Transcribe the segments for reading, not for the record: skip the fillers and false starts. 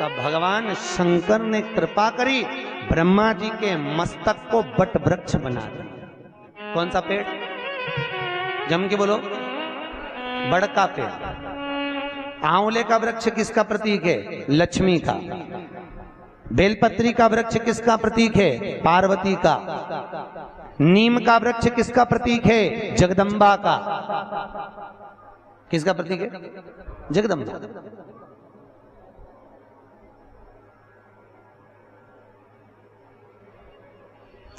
तब भगवान शंकर ने कृपा करी, ब्रह्मा जी के मस्तक को बट वृक्ष बना दिया। कौन सा पेड़? जम के बोलो। बड़का पेड़। आंवले का वृक्ष किसका प्रतीक है? लक्ष्मी का। बेलपत्री का वृक्ष किसका प्रतीक है? पार्वती का। नीम का वृक्ष किसका प्रतीक है? जगदम्बा का। किसका प्रतीक है? जगदम्बा।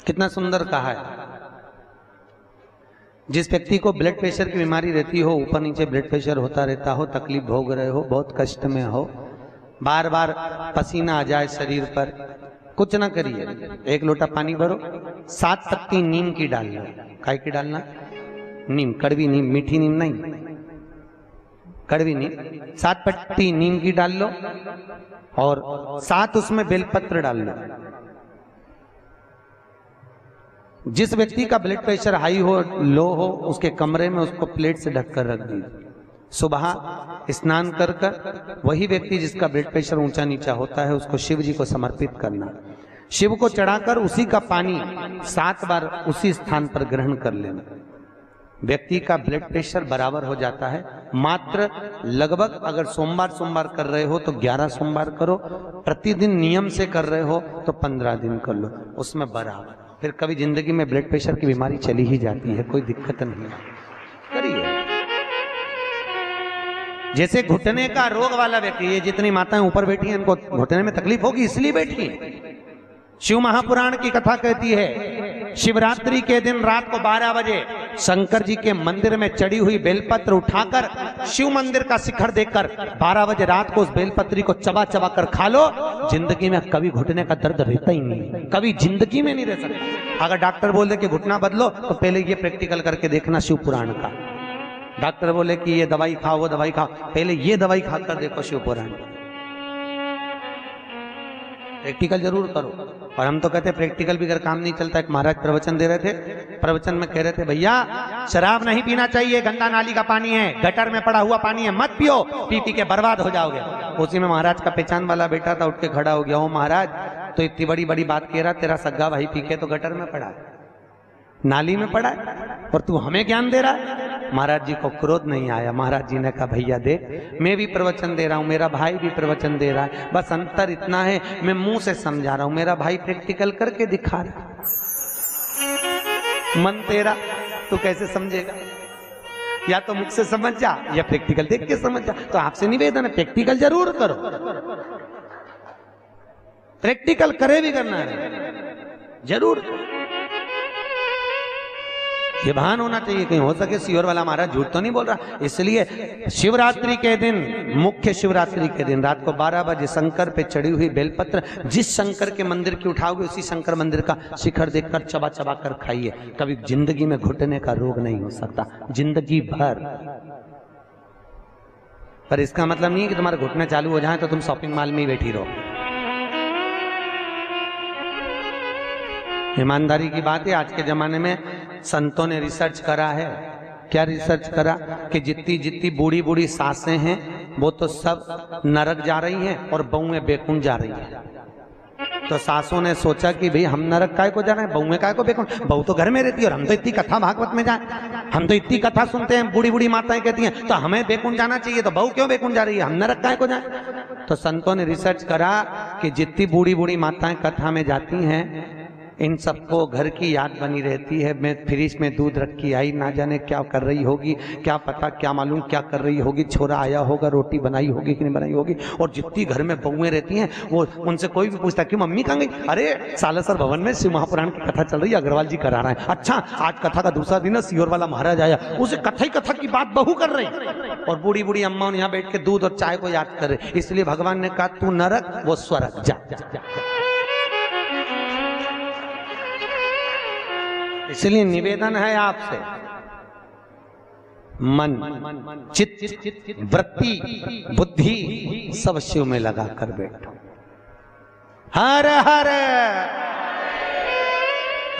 कितना सुंदर कहा है। जिस व्यक्ति को ब्लड प्रेशर की बीमारी रहती हो, ऊपर नीचे ब्लड प्रेशर होता रहता हो, तकलीफ भोग रहे हो, बहुत कष्ट में हो, बार बार पसीना आ जाए शरीर पर, कुछ ना करिए, एक लोटा पानी भरो, 7 पत्ती नीम की डालना। काय की डालना? नीम। कड़वी नीम, मीठी नीम नहीं, कड़वी नीम। 7 पत्ती नीम की डाल लो और 7 उसमें बेलपत्र डाल लो। जिस व्यक्ति का ब्लड प्रेशर हाई हो, लो हो, उसके कमरे में उसको प्लेट से ढककर रख दीजिए। सुबह स्नान कर कर वही व्यक्ति जिसका ब्लड प्रेशर ऊंचा नीचा होता है, उसको शिव जी को समर्पित करना। शिव को चढ़ाकर उसी का पानी 7 बार उसी स्थान पर ग्रहण कर लेना। व्यक्ति का ब्लड प्रेशर बराबर हो जाता है। मात्र लगभग अगर सोमवार कर रहे हो तो 11 सोमवार करो, प्रतिदिन नियम से कर रहे हो तो 15 दिन कर लो, उसमें बराबर। फिर कभी जिंदगी में ब्लड प्रेशर की बीमारी चली ही जाती है, कोई दिक्कत नहीं। करिए। जैसे घुटने का रोग वाला व्यक्ति, ये जितनी माताएं ऊपर बैठी हैं, इनको घुटने में तकलीफ होगी इसलिए बैठी है। शिव महापुराण की कथा कहती है, शिवरात्रि के दिन रात को 12 बजे शंकर जी के मंदिर में चढ़ी हुई बेलपत्र उठाकर शिव मंदिर का शिखर देखकर 12 बजे रात को उस बेलपत्री को चबा चबा कर खा लो, जिंदगी में कभी घुटने का दर्द रहता ही नहीं, कभी जिंदगी में नहीं रह सकता। अगर डॉक्टर बोल दे कि घुटना बदलो, तो पहले ये प्रैक्टिकल करके देखना शिव पुराण का। डॉक्टर बोले कि ये दवाई खाओ, वो दवाई खाओ, पहले ये दवाई खाकर देखो शिव पुराण। प्रैक्टिकल जरूर करो। और हम तो कहते हैं प्रैक्टिकल भी अगर काम नहीं चलता। एक महाराज प्रवचन दे रहे थे, प्रवचन में कह रहे थे, भैया शराब नहीं पीना चाहिए, गंदा नाली का पानी है, गटर में पड़ा हुआ पानी है, मत पियो, पी पी के बर्बाद हो जाओगे। उसी में महाराज का पहचान वाला बेटा था, उठ के खड़ा हो गया, ओ महाराज तो इतनी बड़ी बड़ी बात कह रहा, तेरा सग्गा भाई पी के तो गटर में पड़ा है, नाली में पड़ा है, और तू हमें ज्ञान दे रहा है। महाराज जी को क्रोध नहीं आया। महाराज जी ने कहा, भैया देख, मैं भी प्रवचन दे रहा हूं, मेरा भाई भी प्रवचन दे रहा है, बस अंतर इतना है मैं मुंह से समझा रहा हूं, मेरा भाई प्रैक्टिकल करके दिखा रहा। मन तेरा, तू कैसे समझेगा? या तो मुख से समझ जा या प्रैक्टिकल देख के समझ जा। तो आपसे निवेदन है, प्रैक्टिकल जरूर करो, प्रैक्टिकल करे भी करना है जरूर। ये भान होना चाहिए, कहीं हो सके सियोर वाला महाराज झूठ तो नहीं बोल रहा। इसलिए शिवरात्रि के दिन, मुख्य शिवरात्रि के दिन रात को 12 बजे शंकर पे चढ़ी हुई बेलपत्र, जिस शंकर के मंदिर की उठाओगे उसी शंकर मंदिर का शिखर देखकर चबा चबा कर खाइए। कभी जिंदगी में घुटने का रोग नहीं हो सकता, जिंदगी भर। पर इसका मतलब नहीं है कि तुम्हारे घुटने चालू हो जाए तो तुम शॉपिंग मॉल में ही बैठी रहो। ईमानदारी की बात है, आज के जमाने में संतों ने रिसर्च करा है। क्या रिसर्च करा? कि जितनी जितनी बूढ़ी बूढ़ी सासें हैं वो तो सब नरक जा रही हैं और बहुएं बेकुंठ जा रही हैं। तो सासों ने सोचा कि भाई हम नरक काय को जा रहे हैं, बहुएं काय को बेकुंठ? बहू तो घर में रहती है और हम तो इतनी कथा भागवत में जाए, हम तो इतनी कथा सुनते हैं, बूढ़ी बूढ़ी माताएं कहती हैं, तो हमें बेकुंठ जाना चाहिए, तो बहू क्यों बेकुंठ जा रही है, हम नरक काय को जाए? तो संतों ने रिसर्च करा कि जितनी बूढ़ी बूढ़ी माताएं कथा में जाती हैं, इन सबको घर की याद बनी रहती है। मैं फ्रिज में दूध रखी आई, ना जाने क्या कर रही होगी, क्या पता, क्या मालूम क्या कर रही होगी, छोरा आया होगा, रोटी बनाई होगी कि नहीं बनाई होगी। और जितनी घर में बहुएं रहती हैं, वो उनसे कोई भी पूछता कि मम्मी कहाँ गई? अरे सालासर भवन में शिव महापुराण की कथा चल रही है, अग्रवाल जी करा रहे हैं। अच्छा, आज कथा का दूसरा दिन है, सियोर वाला महाराज आया, उसे कथा ही कथा की बात बहू कर रही, और बूढ़ी बूढ़ी अम्मा यहाँ बैठ के दूध और चाय को याद कर रहे। इसलिए भगवान ने कहा, तू नरक वो स्वर्ग जा, जा, जा। इसलिए निवेदन है आपसे, मन, चित्त, वृत्ति, बुद्धि सब शिव में लगा कर बैठो। हर हर,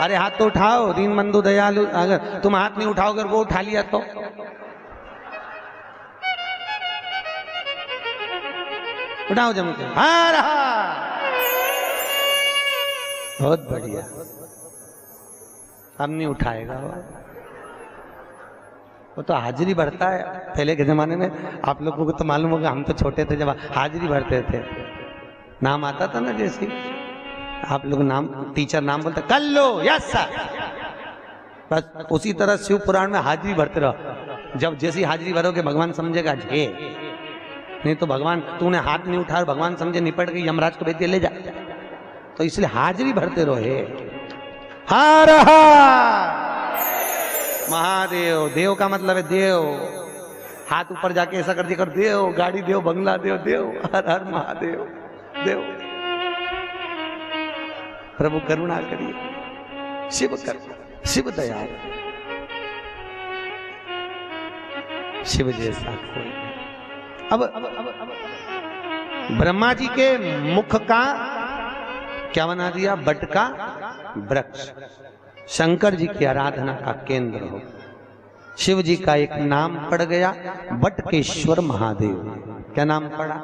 अरे हाथ तो उठाओ, दीनबंधु दयालु। अगर तुम हाथ नहीं उठाओगे, वो उठा लिया तो उठाओ जम के, हाँ रहा, बहुत बढ़िया। अब नहीं उठाएगा वो तो हाजिरी भरता है। पहले के जमाने में आप लोगों को तो मालूम होगा, हम तो छोटे थे जब हाजिरी भरते थे, नाम आता था ना, जैसे आप लोग नाम, टीचर नाम बोलते कर लो, यस सर, बस उसी तरह शिव पुराण में हाजिरी भरते रहो। जब जैसी हाजिरी भरोगे भगवान समझेगा झे, नहीं तो भगवान तूने हाथ नहीं उठाया, भगवान समझे निपट गई, यमराज को भेज दिया ले जा। तो इसलिए हाजिरी भरते रहो। हे हर हर महादेव, देव का मतलब है देव, हाथ ऊपर जाके ऐसा कर दिया कर, देव गाड़ी देव, बंगला देव, देव हर हर महादेव देव। प्रभु करुणा करिए, शिव कर, शिव दयाल, शिव जैसा कोई। अब ब्रह्मा जी के मुख का क्या बना दिया, बट का वृक्ष, शंकर जी की आराधना का केंद्र हो। शिव जी का एक नाम पड़ गया बटकेश्वर महादेव। क्या नाम पड़ा,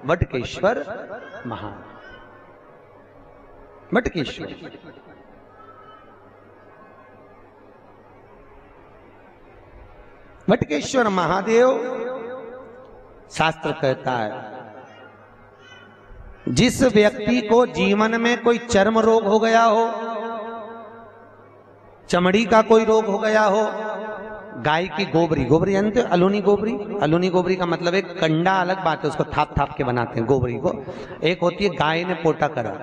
बटकेश्वर महादेव, बटकेश्वर। बटकेश्वर महादेव, शास्त्र कहता है जिस व्यक्ति को जीवन में कोई चर्म रोग हो गया हो, चमड़ी का कोई रोग हो गया हो, गाय की गोबरी, गोबरी जानते हो, अलूनी गोबरी, अलूनी गोबरी का मतलब एक कंडा अलग बात है, उसको थाप थाप के बनाते हैं गोबरी को। एक होती है गाय ने पोटा करा,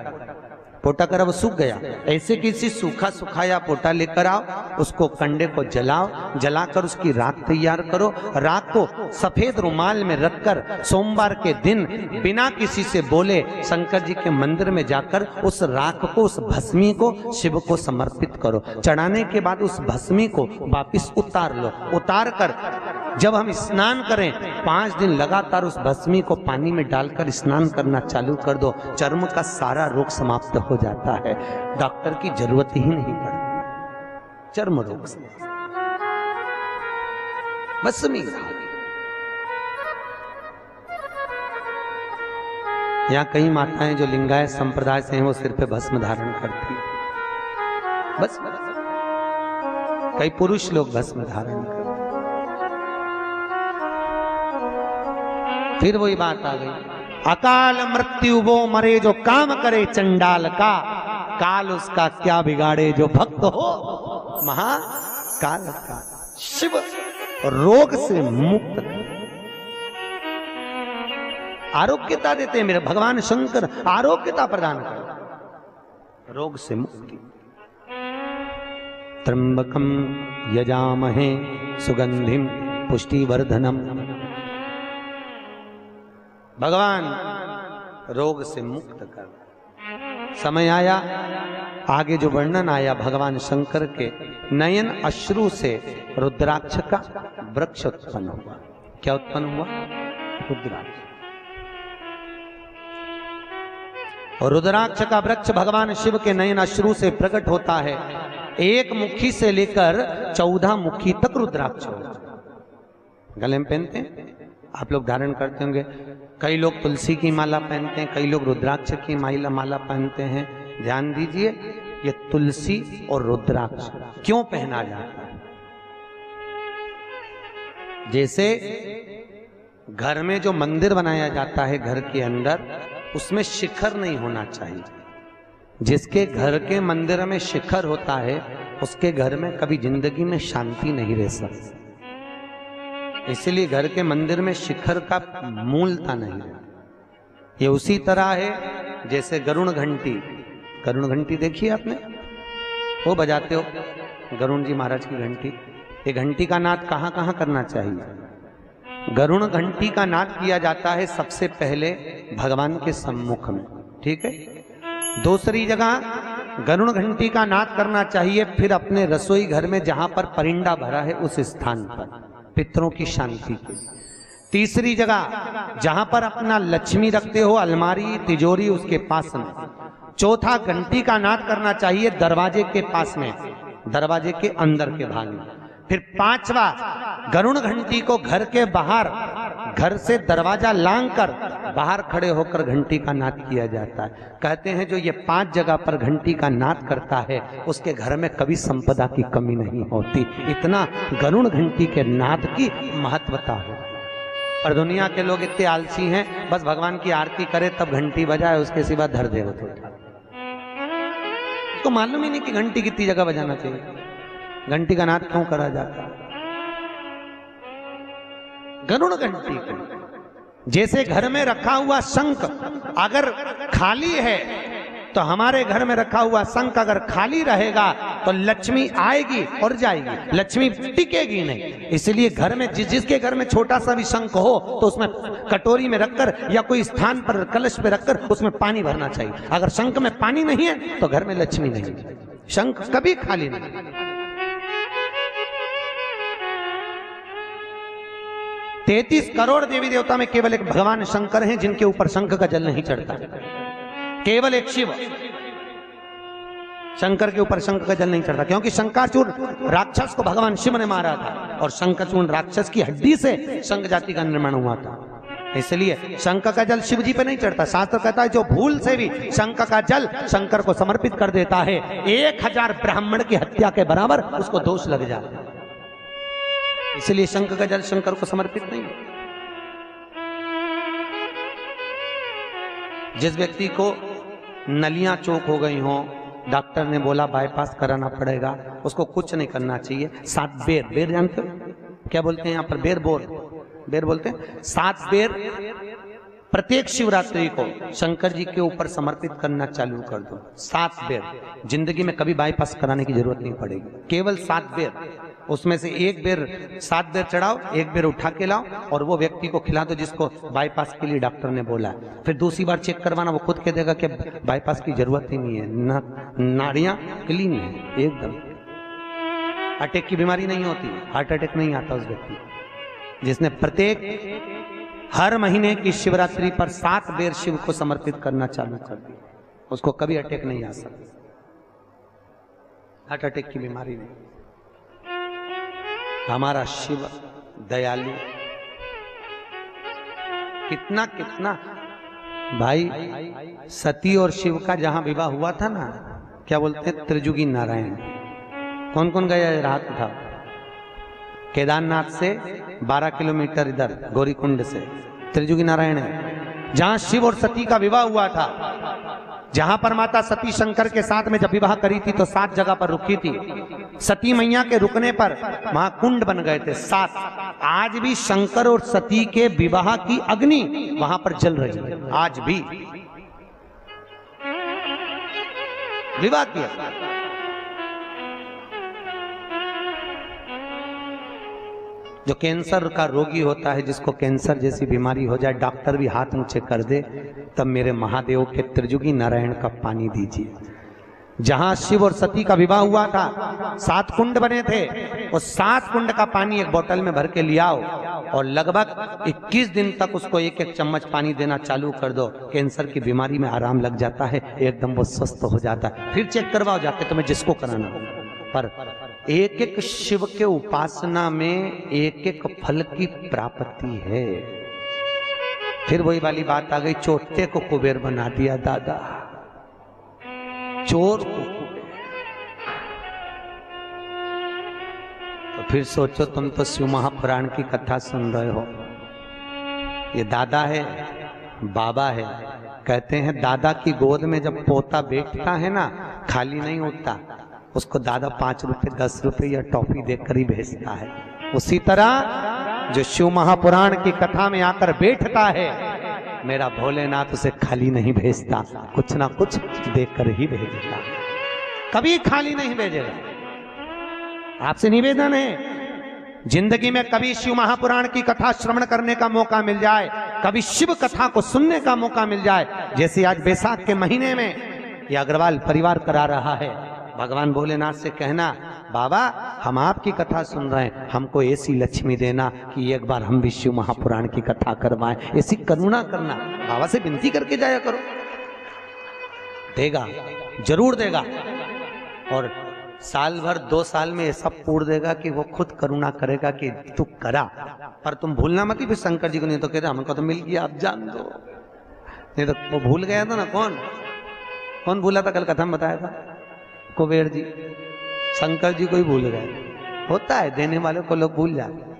पोटा करा वो सूख गया, ऐसे किसी सूखा सुखाया पोटा लेकर आओ, उसको कंडे को जलाओ, जलाकर उसकी राख तैयार करो, राख को सफेद रुमाल में रखकर सोमवार के दिन बिना किसी से बोले शंकर जी के मंदिर में जाकर उस राख को, उस भस्मी को शिव को समर्पित करो। चढ़ाने के बाद उस भस्मी को वापिस उतार लो, उतार कर जब हम स्नान करें 5 दिन लगातार उस भस्मी को पानी में डालकर स्नान करना चालू कर दो, चर्म का सारा रोग समाप्त हो जाता है, डॉक्टर की जरूरत ही नहीं पड़ती। चर्म रोग से भस्मी, यहाँ कई माताएं जो लिंगायत संप्रदाय से हैं वो सिर पे भस्म धारण करती है, बस कई पुरुष लोग भस्म धारण करते। फिर वही बात आ गई, अकाल मृत्यु वो मरे जो काम करे चंडाल का, काल उसका क्या बिगाड़े जो भक्त हो महाकाल का। शिव रोग से मुक्त, आरोग्यता देते हैं, मेरे भगवान शंकर आरोग्यता प्रदान कर, रोग से मुक्ति। त्र्यंबकम यजामहे सुगंधिम पुष्टिवर्धनम, भगवान रोग से मुक्त कर। समय आया, आगे जो वर्णन आया भगवान शंकर के नयन अश्रु से रुद्राक्ष का वृक्ष उत्पन्न हुआ। क्या उत्पन्न हुआ, रुद्राक्ष। और रुद्राक्ष का वृक्ष भगवान शिव के नयन अश्रु से प्रकट होता है। एक मुखी से लेकर 14 मुखी तक रुद्राक्ष होता है। गले में पहनते हैं, आप लोग धारण करते होंगे, कई लोग तुलसी की माला पहनते हैं, कई लोग रुद्राक्ष की माला पहनते हैं। ध्यान दीजिए, ये तुलसी और रुद्राक्ष क्यों पहना जाता है। जैसे घर में जो मंदिर बनाया जाता है घर के अंदर, उसमें शिखर नहीं होना चाहिए। जिसके घर के मंदिर में शिखर होता है उसके घर में कभी जिंदगी में शांति नहीं रह सकती। इसलिए घर के मंदिर में शिखर का मूलता नहीं है। ये उसी तरह है जैसे गरुण घंटी, गरुण घंटी देखिए आपने, वो बजाते हो गरुण जी महाराज की घंटी। ये घंटी का नाद कहाँ कहाँ करना चाहिए। गरुण घंटी का नाद किया जाता है सबसे पहले भगवान के सम्मुख में, ठीक है। दूसरी जगह गरुण घंटी का नाद करना चाहिए फिर अपने रसोई घर में जहां पर परिंदा भरा है उस स्थान पर, पितरों की शांति के। तीसरी जगह जहां पर अपना लक्ष्मी रखते हो, अलमारी तिजोरी उसके पास में। चौथा घंटी का नाद करना चाहिए दरवाजे के पास में, दरवाजे के अंदर के भाग में। फिर 5वां गरुण घंटी को घर के बाहर घर से दरवाजा लांघकर बाहर खड़े होकर घंटी का नाद किया जाता है। कहते हैं जो ये 5 जगह पर घंटी का नाद करता है उसके घर में कभी संपदा की कमी नहीं होती। इतना गरुड़ घंटी के नाद की महत्वता है। और दुनिया के लोग इतने आलसी हैं, बस भगवान की आरती करे तब घंटी बजाए, उसके सिवा धर दे। तो मालूम ही नहीं कि घंटी कितनी जगह बजाना चाहिए, घंटी का नाद क्यों करा जाता है। गरुड़ घंटी को जैसे घर में रखा हुआ शंख अगर खाली है तो हमारे घर में रखा हुआ शंख अगर खाली रहेगा तो लक्ष्मी आएगी और जाएगी, लक्ष्मी टिकेगी नहीं। इसलिए घर में जिसके घर में छोटा सा भी शंख हो तो उसमें कटोरी में रखकर या कोई स्थान पर कलश पे रखकर उसमें पानी भरना चाहिए। अगर शंख में पानी नहीं है तो घर में लक्ष्मी नहीं, शंख कभी खाली नहीं। 33 करोड़ देवी देवता में केवल एक भगवान शंकर हैं जिनके ऊपर शंख का जल नहीं चढ़ता। केवल एक शिव शंकर के ऊपर शंख का जल नहीं चढ़ता, क्योंकि शंकाचूर राक्षस को भगवान शिव ने मारा था और शंकाचूर राक्षस की हड्डी से शंख जाति का निर्माण हुआ था। इसलिए शंख का जल शिव जी पे नहीं चढ़ता। शास्त्र कहता है जो भूल से भी शंख का जल शंकर को समर्पित कर देता है 1000 ब्राह्मण की हत्या के बराबर उसको दोष लग जाता है। इसलिए शंख का जल शंकर को समर्पित नहीं है। जिस व्यक्ति को नलियां चौक हो गई हों, डॉक्टर ने बोला बाईपास कराना पड़ेगा, उसको कुछ नहीं करना चाहिए। 7 बेर, बेर जानते हो क्या बोलते हैं यहाँ पर? बेर बोलते हैं। 7 बेर प्रत्येक शिवरात्रि को शंकर जी के ऊपर समर्पित करना चालू कर दो। 7 बेर, जिंदगी में कभी बाईपास कराने की जरूरत नहीं पड़ेगी। केवल 7 बेर, उसमें से 1 बेर 7 बेर चढ़ाओ, 1 बेर उठा के लाओ और वो व्यक्ति को खिला दो जिसको बाईपास के लिए डॉक्टर ने बोला है। फिर दूसरी बार चेक करवाना, वो खुद कह देगा कि बाईपास की जरूरत ही नहीं है, नाड़ियां क्लीन है एकदम, अटैक की बीमारी नहीं होती, हार्ट अटैक नहीं आता उस व्यक्ति जिसने प्रत्येक हर महीने की शिवरात्रि पर 7 बेर शिव को समर्पित करना चालू कर दिया, उसको कभी अटैक नहीं आ सकता, हार्ट अटैक की बीमारी नहीं। हमारा शिव दयालु, कितना कितना भाई, सती और शिव का जहां विवाह हुआ था ना, क्या बोलते हैं, त्रिजुगी नारायण। कौन कौन गया रात था? केदारनाथ से 12 किलोमीटर इधर गौरीकुंड से त्रिजुगी नारायण है, जहां शिव और सती का विवाह हुआ था, जहां पर माता सती शंकर के साथ में जब विवाह करी थी तो 7 जगह पर रुकी थी। सती मैया के रुकने पर वहां कुंड बन गए थे 7। आज भी शंकर और सती के विवाह की अग्नि वहां पर जल रही है, आज भी विवाह किया। जो कैंसर का रोगी होता है, जिसको कैंसर जैसी बीमारी हो जाए, डॉक्टर भी हाथ ऊंचे कर दे, तब मेरे महादेव के त्रिजुगी नारायण का पानी दीजिए। जहां शिव और सती का विवाह हुआ था 7 कुंड बने थे, उस 7 कुंड का पानी एक बोतल में भर के ले आओ और लगभग 21 दिन तक उसको 1-1 चम्मच पानी देना चालू कर दो। कैंसर की बीमारी में आराम लग जाता है, एकदम वो स्वस्थ हो जाता है। फिर चेक करवाओ जाके, तुम्हें जिसको कराना। पर एक शिव के उपासना में एक फल की प्राप्ति है। फिर वही वाली बात आ गई, चोटे को कुबेर बना दिया दादा, चोर को कुबेर। तो फिर सोचो, तुम तो शिव महापुराण की कथा सुन रहे हो, ये दादा है बाबा है। कहते हैं दादा की गोद में जब पोता बैठता है ना, खाली नहीं उठता, उसको दादा 5 रुपए 10 रुपए या टॉफी देकर ही भेजता है। उसी तरह जो शिव महापुराण की कथा में आकर बैठता है, मेरा भोलेनाथ उसे खाली नहीं भेजता, कुछ ना कुछ देकर ही भेजेगा, कभी खाली नहीं भेजेगा। आपसे निवेदन है, जिंदगी में कभी शिव महापुराण की कथा श्रवण करने का मौका मिल जाए, कभी शिव कथा को सुनने का मौका मिल जाए, जैसे आज बैसाख के महीने में यह अग्रवाल परिवार करा रहा है, भगवान भोलेनाथ से कहना, बाबा हम आपकी कथा सुन रहे हैं, हमको ऐसी लक्ष्मी देना कि एक बार हम भी शिव महापुराण की कथा करवाएं, ऐसी करुणा करना। बाबा से विनती करके जाया करो, देगा, जरूर देगा। और साल भर 2 साल में ऐसा पूर देगा कि वो खुद करुणा करेगा कि तू करा, पर तुम भूलना मत। फिर शंकर जी को नहीं तो कह रहे हमको तो मिल गया, आप जान दो। नहीं तो वो भूल गया था ना। कौन भूला था? कल कथा में बताया था, कुबेर जी। शंकर जी को ही भूल गए। होता है, देने वाले को लोग भूल जाते।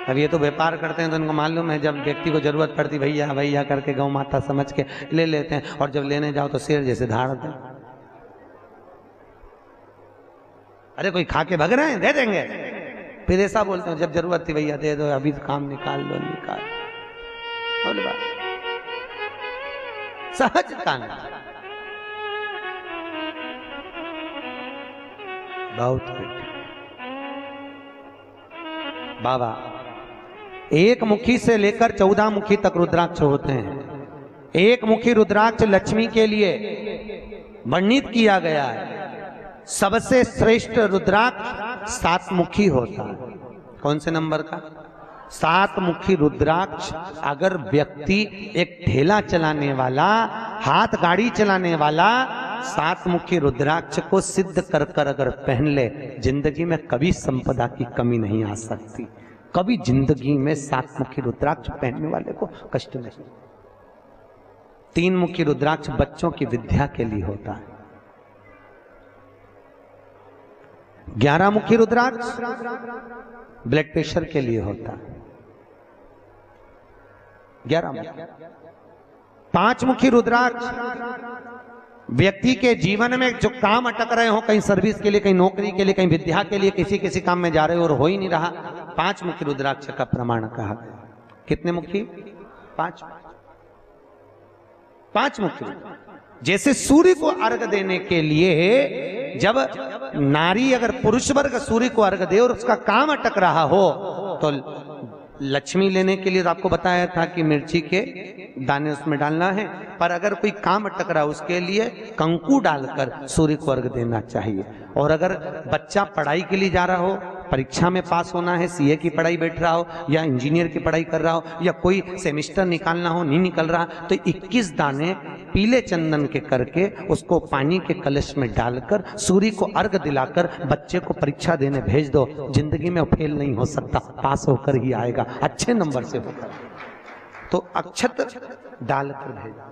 अब ये तो व्यापार करते हैं तो उनको मालूम है, जब व्यक्ति को जरूरत पड़ती भैया भैया करके गौ माता समझ के ले लेते हैं, और जब लेने जाओ तो शेर जैसे धाड़ते हैं। अरे कोई खा के भग रहे हैं, दे देंगे। फिर ऐसा बोलते हैं जब जरूरत थी भैया दे दो, अभी तो काम निकाल दो, निकाल। बोल बात सहज काम। बहुत बाबा एक मुखी से लेकर 14 मुखी तक रुद्राक्ष होते हैं। एक मुखी रुद्राक्ष लक्ष्मी के लिए वर्णित किया गया है। सबसे श्रेष्ठ रुद्राक्ष 7 मुखी होता है। कौन से नंबर का? 7 मुखी रुद्राक्ष। अगर व्यक्ति एक ठेला चलाने वाला, हाथ गाड़ी चलाने वाला 7 मुखी रुद्राक्ष को सिद्ध कर कर अगर पहन ले, जिंदगी में कभी संपदा की कमी नहीं आ सकती। कभी जिंदगी में 7 मुखी रुद्राक्ष पहनने वाले को कष्ट नहीं। 3 मुखी रुद्राक्ष बच्चों की विद्या के लिए होता है। 11 मुखी रुद्राक्ष ब्लड प्रेशर के लिए होता है। 11 मुखी। 5 मुखी रुद्राक्ष व्यक्ति के जीवन में जो काम अटक रहे हो, कहीं सर्विस के लिए, कहीं नौकरी के लिए, कहीं विद्या के लिए, किसी काम में जा रहे हो और हो ही नहीं रहा, 5 मुखी रुद्राक्ष का प्रमाण कहा गया। कितने मुखी? 5 मुखी। जैसे सूर्य को अर्घ देने के लिए जब नारी अगर पुरुष वर्ग सूर्य को अर्घ दे और उसका काम अटक रहा हो, तो लक्ष्मी लेने के लिए तो आपको बताया था कि मिर्ची के दाने उसमें डालना है, पर अगर कोई काम अटक रहा उसके लिए कंकु डालकर सूर्य को अर्घ देना चाहिए। और अगर बच्चा पढ़ाई के लिए जा रहा हो, परीक्षा में पास होना है, सीए की पढ़ाई बैठ रहा हो या इंजीनियर की पढ़ाई कर रहा हो, या कोई सेमेस्टर निकालना हो, नहीं निकल रहा, तो 21 दाने पीले चंदन के करके उसको पानी के कलश में डालकर सूर्य को अर्घ दिलाकर बच्चे को परीक्षा देने भेज दो। जिंदगी में फेल नहीं हो सकता, पास होकर ही आएगा, अच्छे नंबर से होकर। तो अक्षत डालकर भेजा,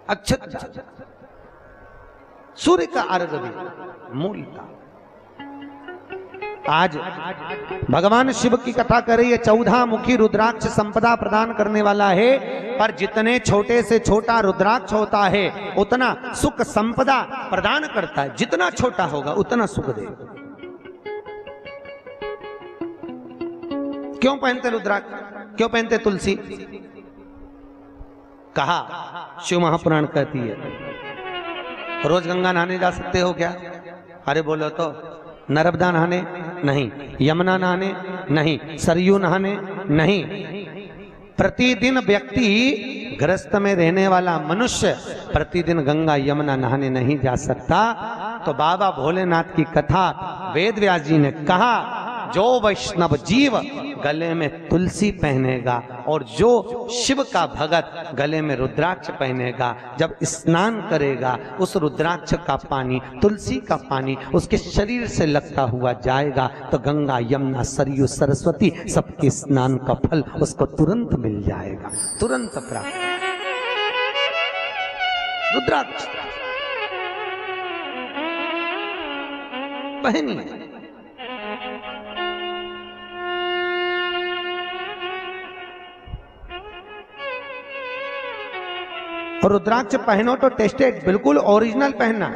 अक्षत डाल, सूर्य का अर्घ भी मूल था। आज भगवान शिव की कथा कर रही है। 14 मुखी रुद्राक्ष संपदा प्रदान करने वाला है, पर जितने छोटे से छोटा रुद्राक्ष होता है उतना सुख संपदा प्रदान करता है। जितना छोटा होगा उतना सुख देगा। क्यों पहनते रुद्राक्ष? क्यों पहनते तुलसी? कहा शिव महापुराण कहती है। रोज गंगा नहाने जा सकते हो क्या? अरे बोलो तो। नर्मदा नहाने नहीं, यमुना नहाने नहीं, सरयू नहाने नहीं। प्रतिदिन व्यक्ति गृहस्थ में रहने वाला मनुष्य प्रतिदिन गंगा यमुना नहाने नहीं जा सकता। तो बाबा भोलेनाथ की कथा वेद व्यास जी ने कहा, जो वैष्णव जीव गले में तुलसी पहनेगा और जो शिव का भगत गले में रुद्राक्ष पहनेगा, जब स्नान करेगा उस रुद्राक्ष का पानी, तुलसी का पानी उसके शरीर से लगता हुआ जाएगा, तो गंगा यमुना सरयू सरस्वती सबके स्नान का फल उसको तुरंत मिल जाएगा, तुरंत प्राप्त। रुद्राक्ष पहनिए। और रुद्राक्ष पहनो तो टेस्टेड, बिल्कुल ओरिजिनल पहनना।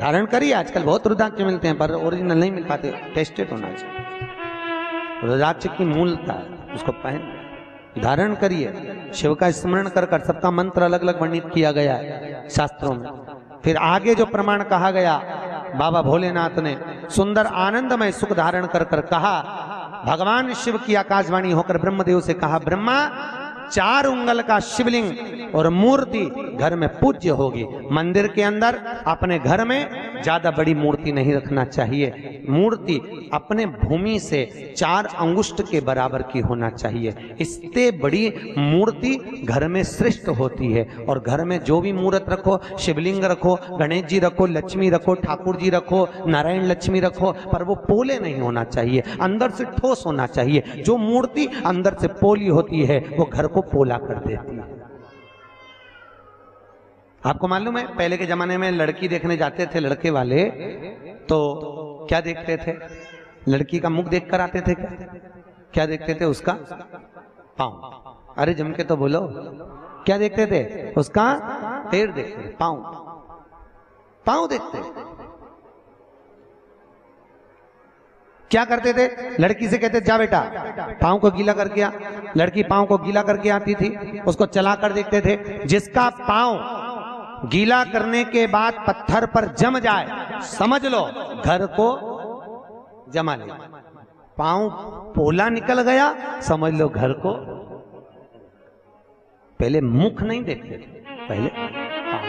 धारण करिए, आजकल बहुत रुद्राक्ष मिलते हैं पर ओरिजिनल नहीं मिल पाते, टेस्टेड होना चाहिए। रुद्राक्ष की मूलता है, उसको पहन धारण करिए। शिव का स्मरण कर कर, सबका मंत्र अलग अलग वर्णित किया गया है शास्त्रों में। फिर आगे जो प्रमाण कहा गया, बाबा भोलेनाथ ने सुंदर आनंदमय सुख धारण कर कर कहा। भगवान शिव की आकाशवाणी होकर ब्रह्मदेव से कहा, ब्रह्मा 4 उंगल का शिवलिंग और मूर्ति घर में पूज्य होगी। मंदिर के अंदर अपने घर में ज्यादा बड़ी मूर्ति नहीं रखना चाहिए। मूर्ति अपने भूमि से 4 अंगुष्ठ के बराबर की होना चाहिए। इससे बड़ी मूर्ति घर में श्रेष्ठ होती है। और घर में जो भी मूर्त रखो, शिवलिंग रखो, गणेश जी रखो, लक्ष्मी रखो, ठाकुर जी रखो, नारायण लक्ष्मी रखो, पर वो पोले नहीं होना चाहिए, अंदर से ठोस होना चाहिए। जो मूर्ति अंदर से पोली होती है वो घर को पोला कर देती है। आपको मालूम है पहले के जमाने में लड़की देखने जाते थे लड़के वाले, तो क्या देखते थे? लड़की का मुख देख कर आते थे। क्या देखते थे? उसका पाँव। अरे जम के तो बोलो, क्या देखते थे? उसका पैर देखते थे, पाँव देखते। क्या करते थे? लड़की से कहते जा बेटा पाँव को गीला करके आ। लड़की पाँव को गीला करके आती थी, उसको चला कर देखते थे। जिसका पाँव गीला करने के बाद पत्थर पर जम जाए, समझ लो घर को जमा ले। पाँव पोला निकल गया, समझ लो घर को। पहले मुख नहीं देखते थे, पहले पाँव।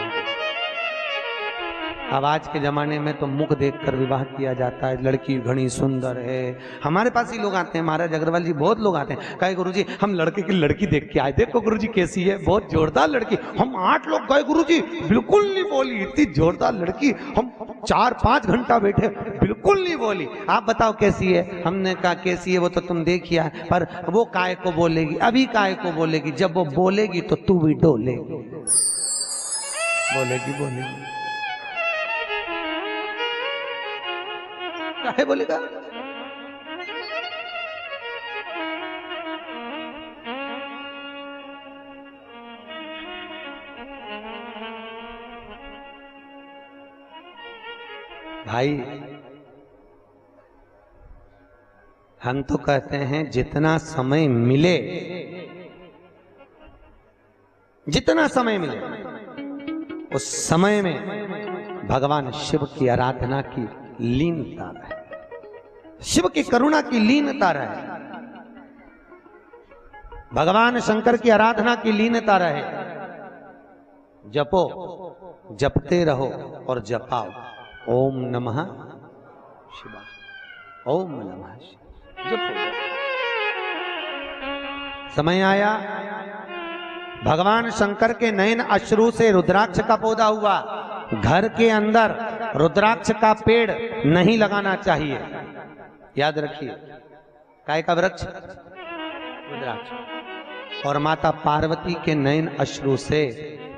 अब आज के जमाने में तो मुख देखकर विवाह किया जाता है। लड़की घनी सुंदर है। हमारे पास ही लोग आते हैं, महाराज अग्रवाल जी, बहुत लोग आते हैं, कहे गुरुजी हम लड़के की लड़की देख के आए, देखो गुरुजी कैसी है, बहुत जोरदार लड़की। हम 8 लोग गए गुरुजी, बिल्कुल नहीं बोली, इतनी जोरदार लड़की। हम 4-5 घंटा बैठे, बिल्कुल नहीं बोली। आप बताओ कैसी है? हमने कहा कैसी है वो तो तुम देखिए, पर वो काय को बोलेगी, अभी काय को बोलेगी, जब वो बोलेगी तो तू भी डोलेगी। बोलेगी क्या बोलेगा? भाई हम तो कहते हैं जितना समय मिले, जितना समय मिले उस समय में भगवान शिव की आराधना की लीनता रहे, शिव की करुणा की लीनता रहे, भगवान शंकर की आराधना की लीनता रहे। जपो, जपते रहो और जपाओ। ओम नमः शिवाय, ओम नमः शिवाय, जपो। समय आया, भगवान शंकर के नयन अश्रु से रुद्राक्ष का पौधा हुआ। घर के अंदर रुद्राक्ष का पेड़ नहीं लगाना चाहिए, याद रखिए। काय का वृक्ष? रुद्राक्ष। और माता पार्वती के नयन अश्रु से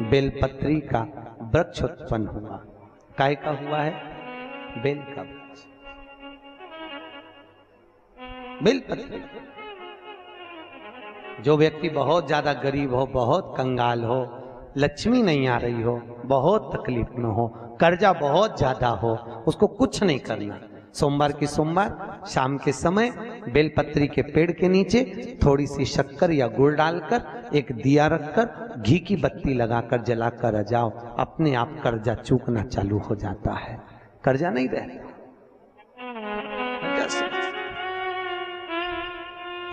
बेलपत्री का वृक्ष उत्पन्न हुआ। काय का हुआ है? बेल का वृक्ष, बेलपत्री। जो व्यक्ति बहुत ज्यादा गरीब हो, बहुत कंगाल हो, लक्ष्मी नहीं आ रही हो, बहुत तकलीफ में हो, कर्जा बहुत ज्यादा हो, उसको कुछ नहीं करना। सोमवार की सोमवार शाम के समय बेलपत्री के पेड़ के नीचे थोड़ी सी शक्कर या गुड़ डालकर एक दिया रखकर घी की बत्ती लगाकर जलाकर जाओ, अपने आप कर्जा चूकना चालू हो जाता है। कर्जा नहीं रहेगा।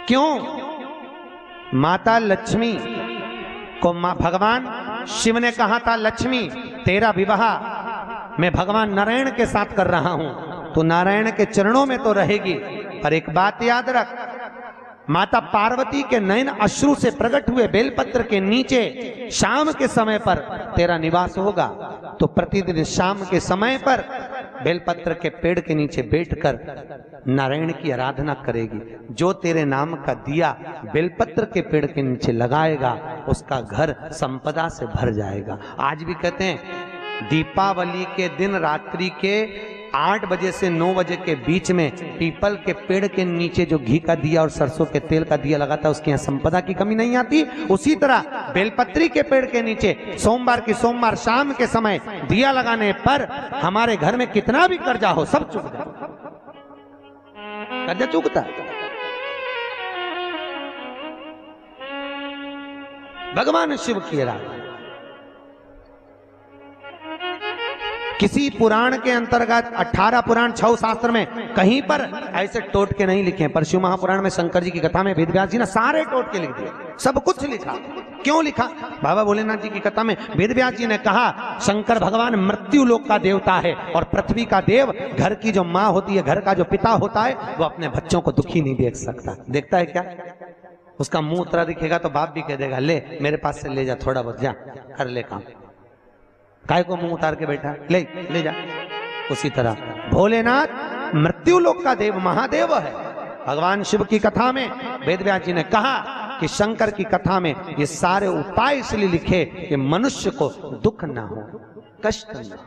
क्यों? माता लक्ष्मी को भगवान शिव ने कहा था, लक्ष्मी तेरा विवाह मैं भगवान नारायण के साथ कर रहा हूं, तो नारायण के चरणों में तो रहेगी, पर एक बात याद रख, माता पार्वती के नयन अश्रु से प्रकट हुए बेलपत्र के नीचे शाम के समय पर तेरा निवास होगा। तो प्रतिदिन शाम के समय पर बेलपत्र के पेड़ के नीचे बैठकर नारायण की आराधना करेगी। जो तेरे नाम का दिया बेलपत्र के पेड़ के नीचे लगाएगा, उसका घर संपदा से भर जाएगा। आज भी कहते हैं दीपावली के दिन रात्रि के 8 बजे से 9 बजे के बीच में पीपल के पेड़ के नीचे जो घी का दिया और सरसों के तेल का दिया लगाता है, उसके यहाँ संपदा की कमी नहीं आती। उसी तरह बेलपत्री के पेड़ के नीचे सोमवार की सोमवार शाम के समय दिया लगाने पर हमारे घर में कितना भी कर्जा हो सब चूक जाता, कर्जा चूकता। भगवान शिव की आराधना। किसी पुराण के अंतर्गत 18 पुराण 6 शास्त्र में कहीं पर ऐसे टोट के नहीं लिखे। पर शिव महापुराण में शंकर जी की कथा में वेदव्यास जी ने सारे टोट के लिख दिए, सब कुछ लिखा। क्यों लिखा? बाबा भोलेनाथ जी की कथा में वेदव्यास जी ने कहा शंकर भगवान मृत्यु लोक का देवता है और पृथ्वी का देव घर की जो माँ होती है, घर का जो पिता होता है, वो अपने बच्चों को दुखी नहीं देख सकता। देखता है क्या? उसका मुंह उतरा दिखेगा तो बाप भी कह देगा ले मेरे पास से ले जा, थोड़ा बहुत जा कर ले काम। काय को मुंह उतार के बैठा, ले जा। उसी तरह भोलेनाथ मृत्यु लोक का देव महादेव है। भगवान शिव की कथा में वेदव्यास जी ने कहा कि शंकर की कथा में ये सारे उपाय इसलिए लिखे कि मनुष्य को दुख ना हो, कष्ट ना हो,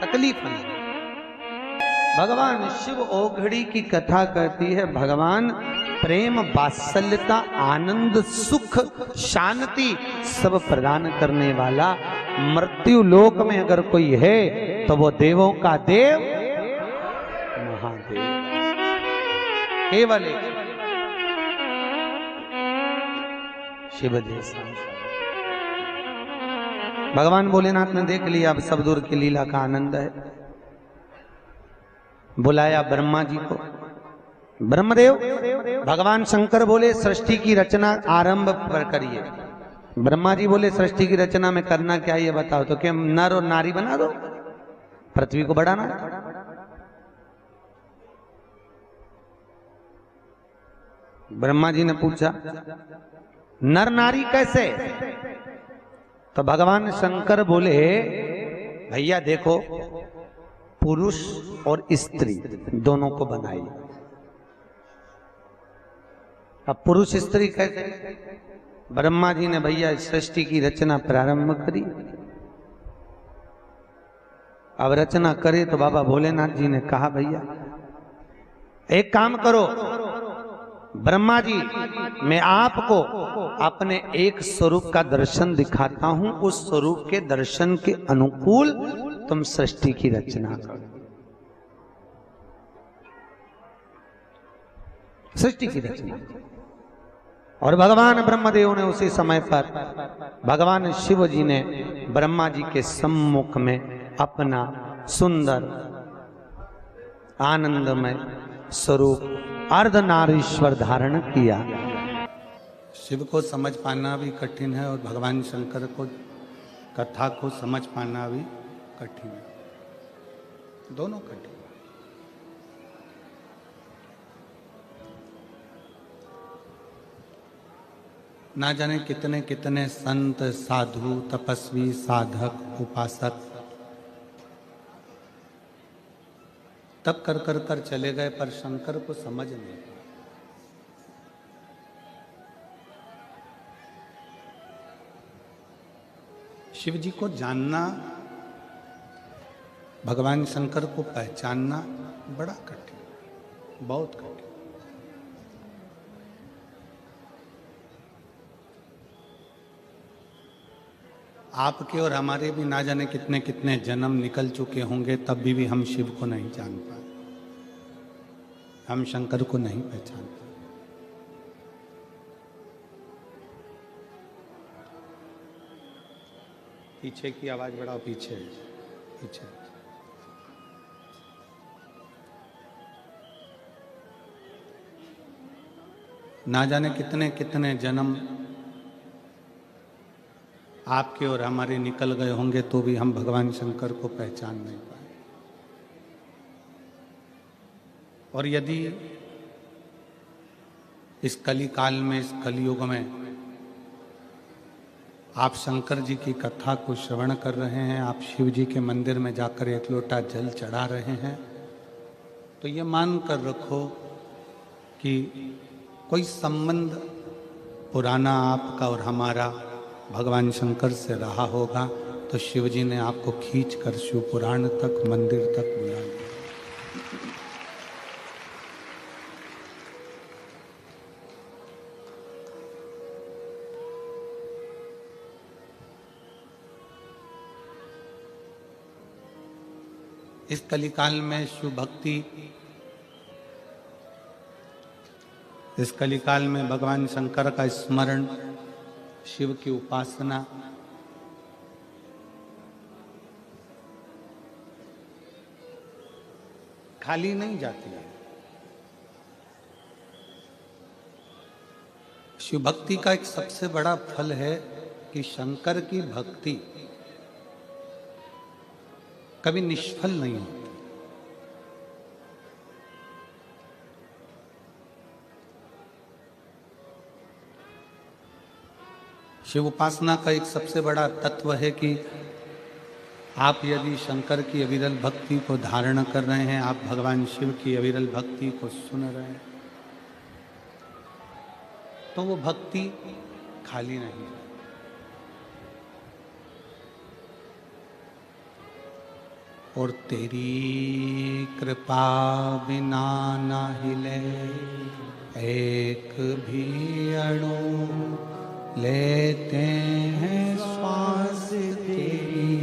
तकलीफ ना हो। भगवान शिव ओघड़ी की कथा कहती है भगवान प्रेम, वात्सल्यता, आनंद, सुख, शांति सब प्रदान करने वाला। मृत्यु लोक में अगर कोई है तो वो देवों का देव महादेव केवल शिव जैसा। भगवान भोलेनाथ ने देख लिया अब सब दूर की लीला का आनंद है। बुलाया ब्रह्मा जी को। ब्रह्मदेव, भगवान शंकर बोले सृष्टि की रचना आरंभ पर करिए। ब्रह्मा जी बोले सृष्टि की रचना में करना क्या ये बताओ। तो क्या नर और नारी बना दो, पृथ्वी को बढ़ाना। ब्रह्मा जी ने पूछा नर नारी कैसे? तो भगवान शंकर बोले भैया देखो पुरुष और स्त्री दोनों को बनाई। अब पुरुष स्त्री कैसे? ब्रह्मा जी ने भैया सृष्टि की रचना प्रारंभ करी। अब रचना करे तो बाबा भोलेनाथ जी ने कहा भैया एक काम करो ब्रह्मा जी, मैं आपको अपने एक स्वरूप का दर्शन दिखाता हूं, उस स्वरूप के दर्शन के अनुकूल तुम सृष्टि की रचना करो। सृष्टि की रचना। और भगवान ब्रह्मदेव ने उसी समय पर भगवान शिव जी ने ब्रह्मा जी के सम्मुख में अपना सुंदर आनंदमय स्वरूप अर्धनारीश्वर धारण किया। शिव को समझ पाना भी कठिन है और भगवान शंकर को कथा को समझ पाना भी कठिन है, दोनों कठिन। ना जाने कितने कितने संत, साधु, तपस्वी, साधक, उपासक तप कर कर कर चले गए पर शंकर को समझ नहीं। शिव जी को जानना, भगवान शंकर को पहचानना बड़ा कठिन, बहुत कठिन। आपके और हमारे भी ना जाने कितने कितने जन्म निकल चुके होंगे, तब भी हम शिव को नहीं जान पाए, हम शंकर को नहीं पहचान पाए। पीछे की आवाज बढ़ाओ, पीछे पीछे। ना जाने कितने कितने जन्म आपके और हमारे निकल गए होंगे, तो भी हम भगवान शंकर को पहचान नहीं पाए। और यदि इस कली काल में, इस कलयुग में आप शंकर जी की कथा को श्रवण कर रहे हैं, आप शिव जी के मंदिर में जाकर एक लोटा जल चढ़ा रहे हैं, तो ये मान कर रखो कि कोई संबंध पुराना आपका और हमारा भगवान शंकर से रहा होगा, तो शिव जी ने आपको खींच कर शिव पुराण तक, मंदिर तक बुला लिया। इस कलिकाल में शिव भक्ति, इस कलिकाल में भगवान शंकर का स्मरण, शिव की उपासना खाली नहीं जाती है। शिव भक्ति का एक सबसे बड़ा फल है कि शंकर की भक्ति कभी निष्फल नहीं होती। शिव उपासना का एक सबसे बड़ा तत्व है कि आप यदि शंकर की अविरल भक्ति को धारण कर रहे हैं, आप भगवान शिव की अविरल भक्ति को सुन रहे हैं, तो वो भक्ति खाली नहीं है। और तेरी कृपा बिना ना हिले एक भी अणु, लेते हैं श्वास तेरी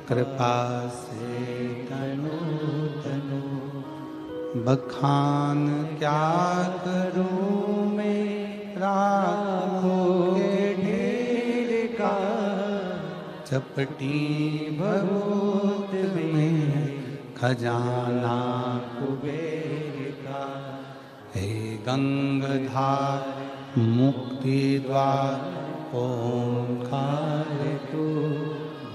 कृपा से तनु तनु। बखान क्या करूं मैं राखों के ढेर का, चपटी भभूत में खजाना कुबेर का। हे गंगाधार मुक्ति द्वार ओंकार तू,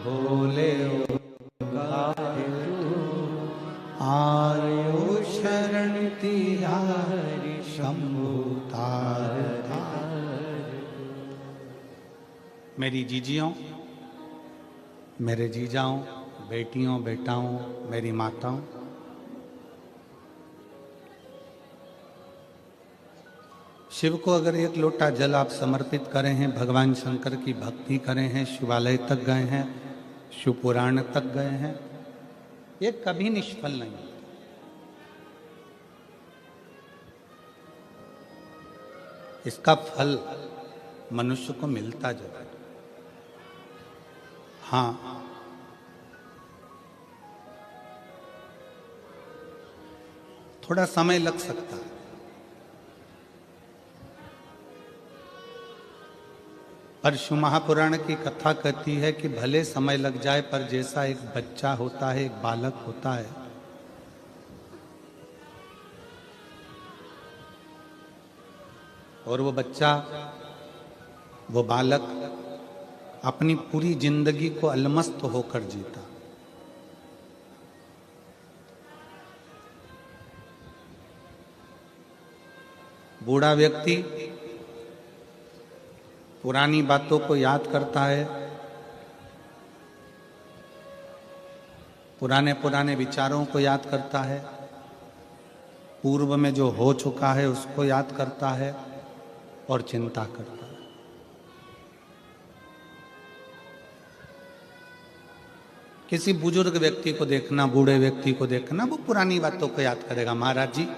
भोले ओंकार तू। आयो शरण तिहारी शंभु तार तार। मेरी जीजियों, मेरे जीजाओं, बेटियों, बेटाओं, मेरी माताओं, शिव को अगर एक लोटा जल आप समर्पित करें हैं, भगवान शंकर की भक्ति करें हैं, शिवालय तक गए हैं, शिव पुराण तक गए हैं, ये कभी निष्फल नहीं होता। इसका फल मनुष्य को मिलता जरूर। हाँ, थोड़ा समय लग सकता है। पर शिव महापुराण की कथा कहती है कि भले समय लग जाए, पर जैसा एक बच्चा होता है, एक बालक होता है, और वो बच्चा, वो बालक अपनी पूरी जिंदगी को अलमस्त होकर जीता। बूढ़ा व्यक्ति पुरानी बातों को याद करता है, पुराने पुराने विचारों को याद करता है, पूर्व में जो हो चुका है उसको याद करता है और चिंता करता है। किसी बुजुर्ग व्यक्ति को देखना, बूढ़े व्यक्ति को देखना, वो पुरानी बातों को याद करेगा। महाराज जी,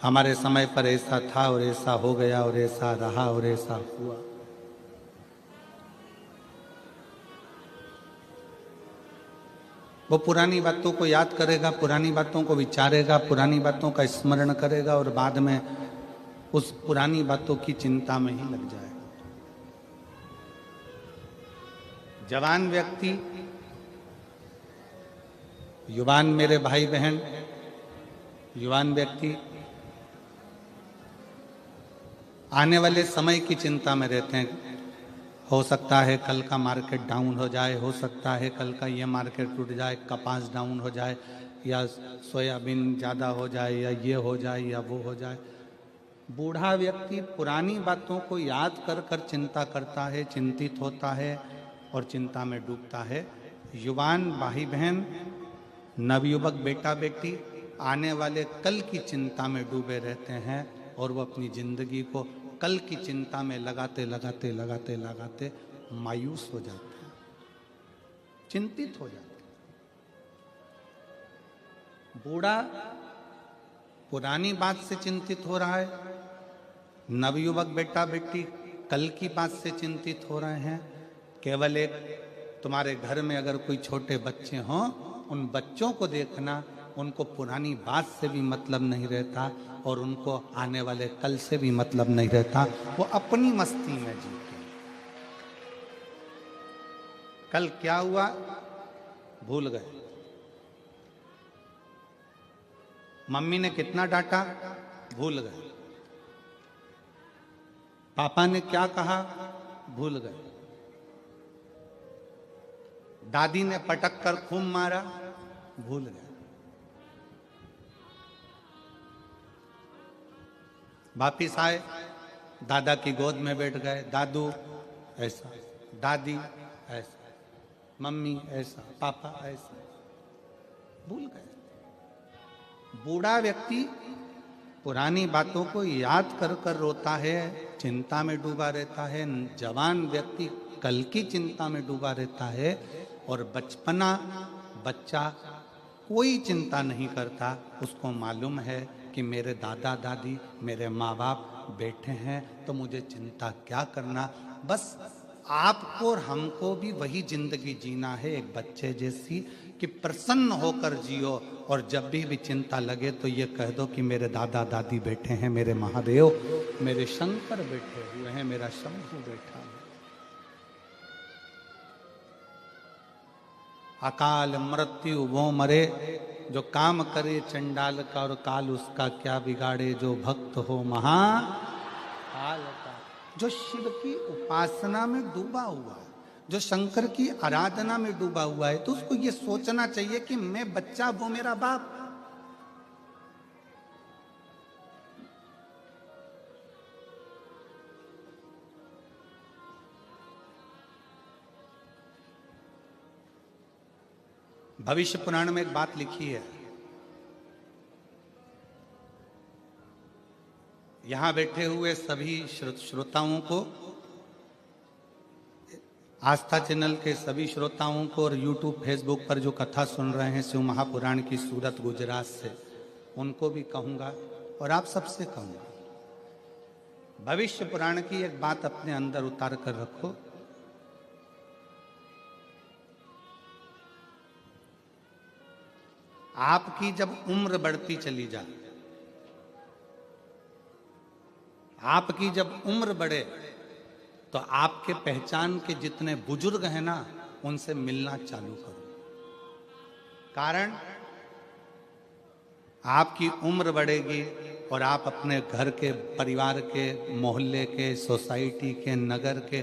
हमारे समय पर ऐसा था और ऐसा हो गया और ऐसा रहा और ऐसा हुआ। वो पुरानी बातों को याद करेगा, पुरानी बातों को विचारेगा, पुरानी बातों का स्मरण करेगा और बाद में उस पुरानी बातों की चिंता में ही लग जाएगा। जवान व्यक्ति, युवान मेरे भाई बहन, युवान व्यक्ति आने वाले समय की चिंता में रहते हैं। हो सकता है कल का मार्केट डाउन हो जाए, हो सकता है कल का ये मार्केट टूट जाए, कपास डाउन हो जाए, या सोयाबीन ज़्यादा हो जाए, या ये हो जाए या वो हो जाए। बूढ़ा व्यक्ति पुरानी बातों को याद कर कर चिंता करता है, चिंतित होता है और चिंता में डूबता है। युवान भाई बहन, नवयुवक बेटा बेटी आने वाले कल की चिंता में डूबे रहते हैं और वो अपनी जिंदगी को कल की चिंता में लगाते लगाते लगाते लगाते मायूस हो जाते हैं, चिंतित हो जाते हैं। बूढ़ा पुरानी बात से चिंतित हो रहा है, नवयुवक बेटा बेटी कल की बात से चिंतित हो रहे हैं। केवल एक, तुम्हारे घर में अगर कोई छोटे बच्चे हों, उन बच्चों को देखना, उनको पुरानी बात से भी मतलब नहीं रहता और उनको आने वाले कल से भी मतलब नहीं रहता। वो अपनी मस्ती में जीते। कल क्या हुआ भूल गए, मम्मी ने कितना डांटा, भूल गए। पापा ने क्या कहा, भूल गए। दादी ने पटक कर खूब मारा, भूल गए। वापिस आए, दादा की गोद में बैठ गए। दादू ऐसा, दादी ऐसा, मम्मी ऐसा, पापा ऐसा, भूल गए। बूढ़ा व्यक्ति पुरानी बातों को याद कर कर रोता है, चिंता में डूबा रहता है। जवान व्यक्ति कल की चिंता में डूबा रहता है। और बचपना बच्चा कोई चिंता नहीं करता। उसको मालूम है कि मेरे दादा दादी, मेरे माँ बाप बैठे हैं, तो मुझे चिंता क्या करना। बस आपको और हमको भी वही जिंदगी जीना है, एक बच्चे जैसी, कि प्रसन्न होकर जियो। और जब भी चिंता लगे तो ये कह दो कि मेरे दादा दादी बैठे हैं, मेरे महादेव, मेरे शंकर बैठे हुए हैं, मेरा शंभू बैठा है। अकाल मृत्यु वो मरे, जो काम करे चंडाल का, और काल उसका क्या बिगाड़े, जो भक्त हो महाकाल का। जो शिव की उपासना में डूबा हुआ है, जो शंकर की आराधना में डूबा हुआ है, तो उसको ये सोचना चाहिए कि मैं बच्चा, वो मेरा बाप। भविष्य पुराण में एक बात लिखी है, यहां बैठे हुए सभी श्रोताओं को, आस्था चैनल के सभी श्रोताओं को, और यूट्यूब फेसबुक पर जो कथा सुन रहे हैं शिव महापुराण की सूरत गुजरात से, उनको भी कहूंगा और आप सबसे कहूंगा, भविष्य पुराण की एक बात अपने अंदर उतार कर रखो। आपकी जब उम्र बढ़ती चली जाए, आपकी जब उम्र बढ़े, तो आपके पहचान के जितने बुजुर्ग हैं ना, उनसे मिलना चालू करो। कारण आपकी उम्र बढ़ेगी और आप अपने घर के, परिवार के, मोहल्ले के, सोसाइटी के, नगर के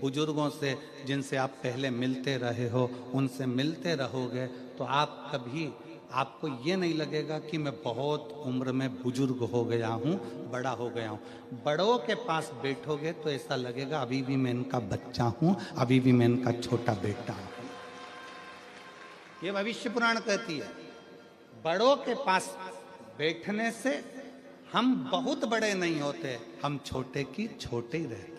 बुजुर्गों से, जिनसे आप पहले मिलते रहे हो, उनसे मिलते रहोगे, तो आप कभी, आपको ये नहीं लगेगा कि मैं बहुत उम्र में बुजुर्ग हो गया हूँ, बड़ा हो गया हूँ। बड़ों के पास बैठोगे तो ऐसा लगेगा अभी भी मैं इनका बच्चा हूँ, अभी भी मैं इनका छोटा बेटा हूँ। ये भविष्य पुराण कहती है, बड़ों के पास बैठने से हम बहुत बड़े नहीं होते, हम छोटे की छोटे ही रहते।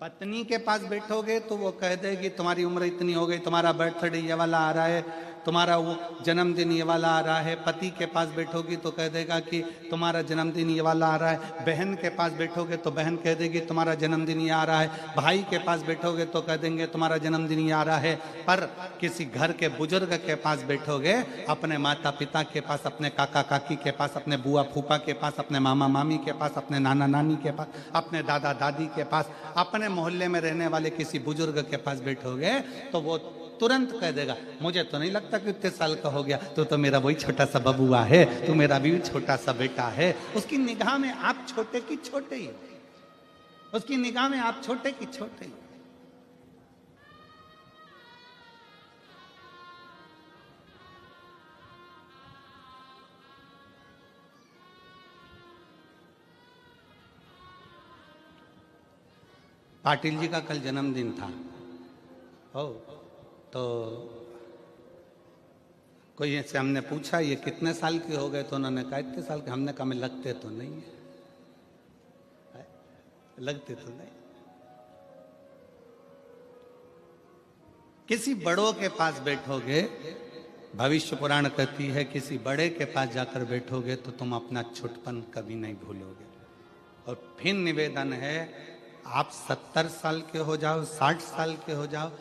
पत्नी के पास बैठोगे तो वो कह देगी तुम्हारी उम्र इतनी हो गई, तुम्हारा बर्थडे ये वाला आ रहा है, तुम्हारा वो जन्मदिन ये वाला आ रहा है। पति के पास बैठोगी तो कह देगा कि तुम्हारा जन्मदिन ये वाला आ रहा है। बहन के पास बैठोगे तो बहन कह देगी तुम्हारा जन्मदिन ये आ रहा है। भाई के पास बैठोगे तो कह देंगे तुम्हारा जन्मदिन ये आ रहा है। पर किसी घर के बुजुर्ग के पास बैठोगे, अपने माता पिता के पास, अपने काका काकी के पास, अपने बुआ फूफा के पास, अपने मामा मामी के पास, अपने नाना नानी के पास, अपने दादा दादी के पास, अपने मोहल्ले में रहने वाले किसी बुजुर्ग के पास बैठोगे, तो वो तुरंत कह देगा मुझे तो नहीं लगता कि इतने साल का हो गया, तो मेरा वही छोटा सा बबुआ है, तो मेरा भी छोटा सा बेटा है। उसकी निगाह में आप छोटे की छोटे ही, उसकी निगाह में आप छोटे की छोटे ही। पाटिल जी का कल जन्मदिन था, हो तो कोई से हमने पूछा ये कितने साल के हो गए, तो उन्होंने कहा इतने साल के। हमने कहा मैं लगते तो नहीं है, लगते तो नहीं। किसी बड़ों के पास बैठोगे, भविष्य पुराण कहती है किसी बड़े के पास जाकर बैठोगे तो तुम अपना छोटपन कभी नहीं भूलोगे। और फिर निवेदन है, आप 70 साल के हो जाओ, 60 साल के हो जाओ,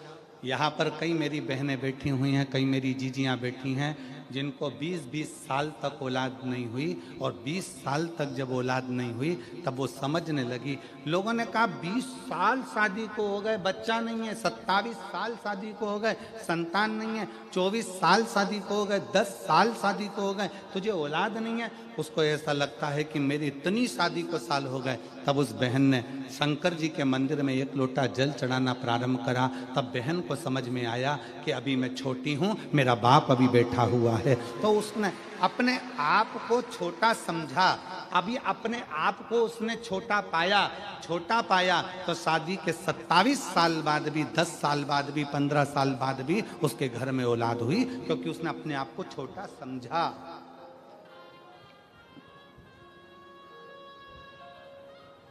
यहाँ पर कई मेरी बहनें बैठी हुई हैं, कई मेरी जीजियाँ बैठी हैं, जिनको 20-20 साल तक औलाद नहीं हुई, और 20 साल तक जब औलाद नहीं हुई तब वो समझने लगी। लोगों ने कहा 20 साल शादी को हो गए, बच्चा नहीं है, 27 साल शादी को हो गए, संतान नहीं है, 24 साल शादी को हो गए, 10 साल शादी को हो गए, तुझे औलाद नहीं है। उसको ऐसा लगता है कि मेरी इतनी शादी को साल हो गए। तब उस बहन ने शंकर जी के मंदिर में एक लोटा जल चढ़ाना प्रारंभ करा। तब बहन को समझ में आया कि अभी मैं छोटी हूँ, मेरा बाप अभी बैठा हुआ है। तो उसने अपने आप को छोटा समझा, अभी अपने आप को उसने छोटा पाया तो शादी के 27 साल बाद भी, 10 साल बाद भी, 15 साल बाद भी उसके घर में औलाद हुई, क्योंकि उसने अपने आप को छोटा समझा।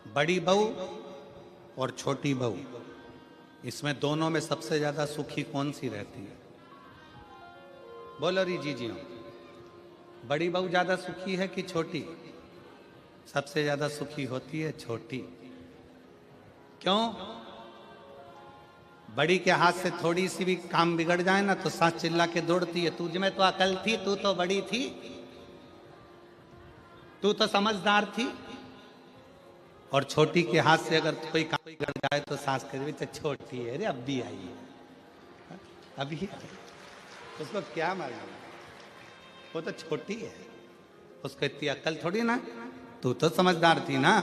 बड़ी बहू और छोटी बहू, इसमें दोनों में सबसे ज्यादा सुखी कौन सी रहती है? बोलो री जी जी। बड़ी बहू ज्यादा सुखी है कि छोटी? सबसे ज्यादा सुखी होती है छोटी। क्यों? बड़ी के हाथ से थोड़ी सी भी काम बिगड़ जाए ना तो सास चिल्ला के दौड़ती है, तुझ में तो अकल थी, तू तो बड़ी थी, तू तो समझदार थी। और छोटी के हाथ से अगर कोई काम बिगड़ जाए तो सास कह तो छोटी है, अरे अब भी आई है, अभी आई, उसको क्या मालूम, वो तो छोटी है, उसको इतनी अक्ल थोड़ी ना। तू तो समझदार थी ना,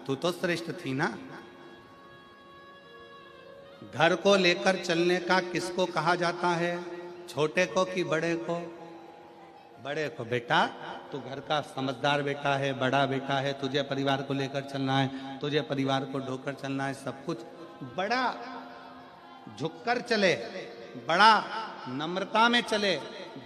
तू तो श्रेष्ठ थी ना। घर को लेकर चलने का किसको कहा जाता है? छोटे को कि बड़े को? बड़े को। बेटा तू घर का समझदार बेटा है, बड़ा बेटा है, तुझे परिवार को लेकर चलना है, तुझे परिवार को ढोकर चलना है, सब कुछ बड़ा झुककर चले, बड़ा नम्रता में चले,